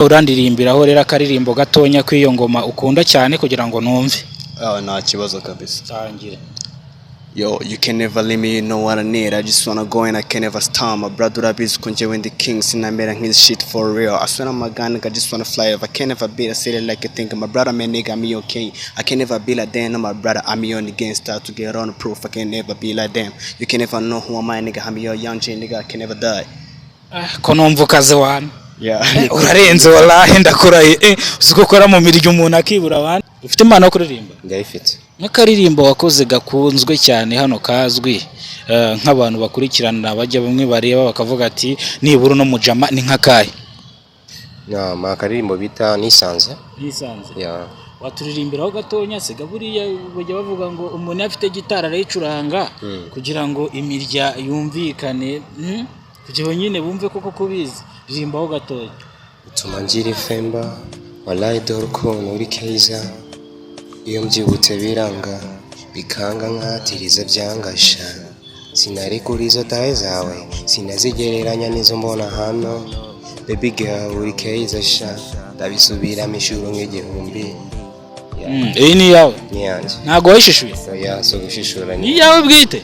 urandirimbiraho rero akaririmbo gatonya kw'iyo ngoma ukunda cyane kugira ngo numve. Nta kibazo kabisa. Tangira. Yo, you can never leave me, you know what I need. I just wanna go and I can never stop. My brother Rabiz Kunje when the king sin I made his shit for real. I swear on my gun, I just wanna fly off. I can never be a city like a thing. My brother man nigga, I'm okay. I can never be like them. My brother, I'm on the game start to get on the proof. I can never be like them. You can never know who am I nigga. I'm your young J nigga, I can never die. Konomvu kaze wana. Yeah. Urarenze wallahi ndakuraye. Uziko kora mu miryo umuntu akibura abana. Ufite impano yo kuririmba? Ndayifite. Nk'akaririmbo wakoze gakunzwe cyane hano kazwi nk'abantu bakurikirana bajya bamwe bareba bakavuga ati nibura no mujama ni nk'akaye. Akaririmbo bita nisanze. Yeah. Waturirimbiraho gatonya se gaburiya bajya bavuga ngo umuntu afite gitara arayicuranga kugira ngo imirya yumvikane kugira nyine bumve koko kubizi ririmbaho gatonya. Tumanjiri femba wallahi dorko nuri keza iyo mbyibutse biranga bikanga nkatiriza byangasha sinari kuri izo taye zawe sinazigereranya nizo mbona hano baby girl uri keza sha ndabisubira mishuro nk'igihumbi. Ni yawe ni yanjye ntago wishishuye? so gushishura ni yawe bwite.